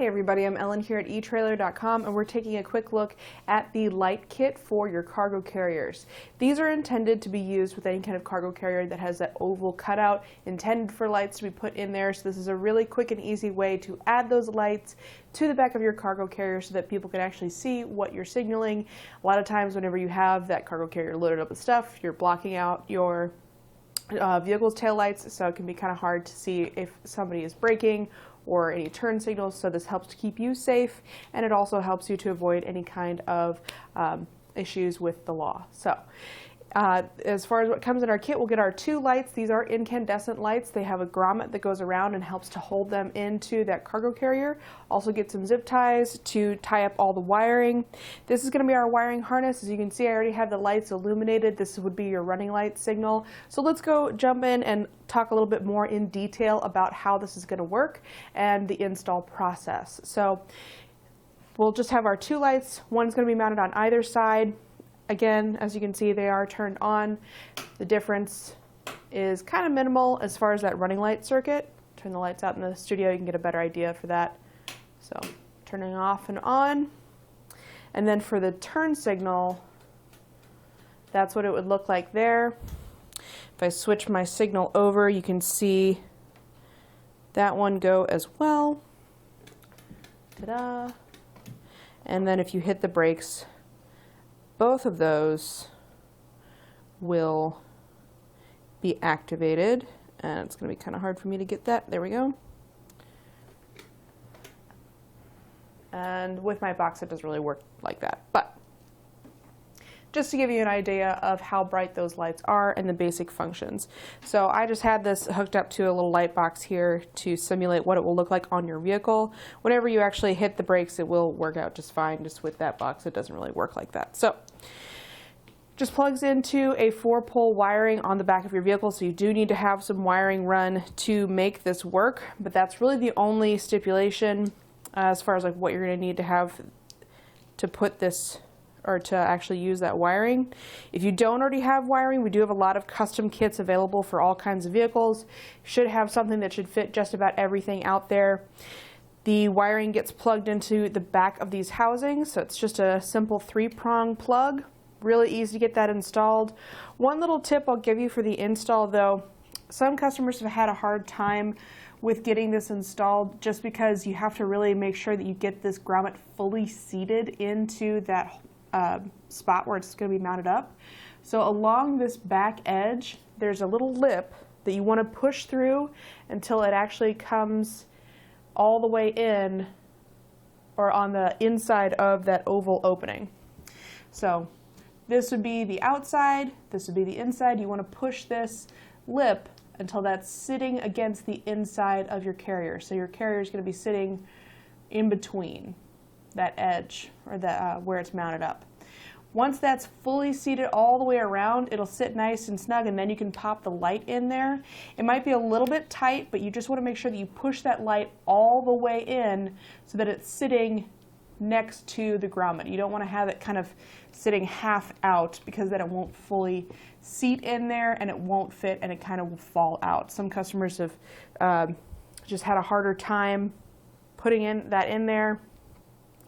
Hey everybody, I'm Ellen here at etrailer.com, and we're taking a quick look at the light kit for your cargo carriers. These are intended to be used with any kind of cargo carrier that has that oval cutout intended for lights to be put in there. So this is a really quick and easy way to add those lights to the back of your cargo carrier so that people can actually see what you're signaling. A lot of times whenever you have that cargo carrier loaded up with stuff, you're blocking out your vehicle's tail lights, so it can be kind of hard to see if somebody is braking or any turn signals. So this helps to keep you safe, and it also helps you to avoid any kind of issues with the law. So as far as what comes in our kit, we'll get our two lights. These are incandescent lights. They have a grommet that goes around and helps to hold them into that cargo carrier. Also get some zip ties to tie up all the wiring. This is going to be our wiring harness. As you can see, I already have the lights illuminated. This would be your running light signal. So let's go jump in and talk a little bit more in detail about how this is going to work and the install process. So we'll just have our two lights. One's going to be mounted on either side. Again, as you can see, they are turned on. The difference is kind of minimal as far as that running light circuit. Turn the lights out in the studio, you can get a better idea for that. So turning off and on. And then for the turn signal, that's what it would look like there. If I switch my signal over, you can see that one go as well. Ta-da! And then if you hit the brakes, both of those will be activated, and it's going to be kind of hard for me to get that. There we go. And with my box, it doesn't really work like that. But just to give you an idea of how bright those lights are and the basic functions. So I just had this hooked up to a little light box here to simulate what it will look like on your vehicle. Whenever you actually hit the brakes, it will work out just fine. Just with that box, it doesn't really work like that. So just plugs into a 4-pole wiring on the back of your vehicle, so you do need to have some wiring run to make this work, but that's really the only stipulation as far as like what you're going to need to have to put this or to actually use that wiring. If you don't already have wiring, we do have a lot of custom kits available for all kinds of vehicles. Should have something that should fit just about everything out there. The wiring gets plugged into the back of these housings, so it's just a simple 3-prong plug. Really easy to get that installed. One little tip I'll give you for the install though, some customers have had a hard time with getting this installed just because you have to really make sure that you get this grommet fully seated into that spot where it's going to be mounted up. So along this back edge, there's a little lip that you want to push through until it actually comes all the way in or on the inside of that oval opening. So this would be the outside, this would be the inside. You want to push this lip until that's sitting against the inside of your carrier. So your carrier is going to be sitting in between that edge or that where it's mounted up. Once that's fully seated all the way around, it'll sit nice and snug, and then you can pop the light in there. It might be a little bit tight, but you just want to make sure that you push that light all the way in so that it's sitting next to the grommet. You don't want to have it kind of sitting half out, because then it won't fully seat in there and it won't fit and it kind of will fall out. Some customers have just had a harder time putting that in there,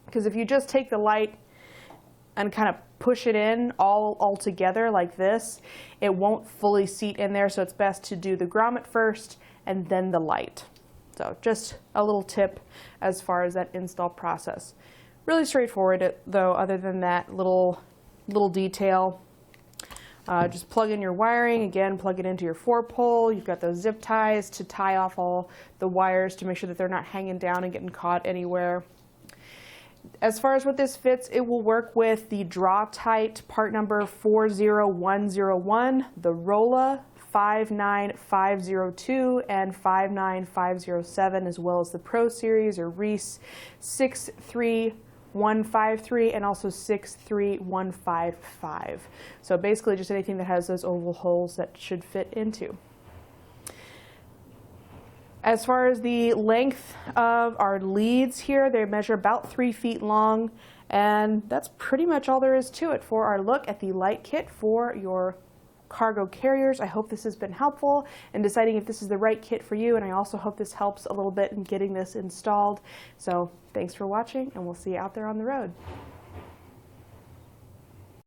because if you just take the light and kind of push it in all together like this, it won't fully seat in there. So it's best to do the grommet first and then the light. So just a little tip as far as that install process. Really straightforward though, other than that little detail. Just plug in your wiring, again plug it into your 4-pole. You've got those zip ties to tie off all the wires to make sure that they're not hanging down and getting caught anywhere. As far as what this fits, it will work with the Draw-Tite part number 40101, the Rola 59502 and 59507, as well as the Pro Series or Reese 63153 and also 63155. So basically just anything that has those oval holes that should fit into. As far as the length of our leads here, they measure about 3 feet long, and that's pretty much all there is to it for our look at the light kit for your Cargo Carriers. I hope this has been helpful in deciding if this is the right kit for you, and I also hope this helps a little bit in getting this installed. So thanks for watching, and we'll see you out there on the road.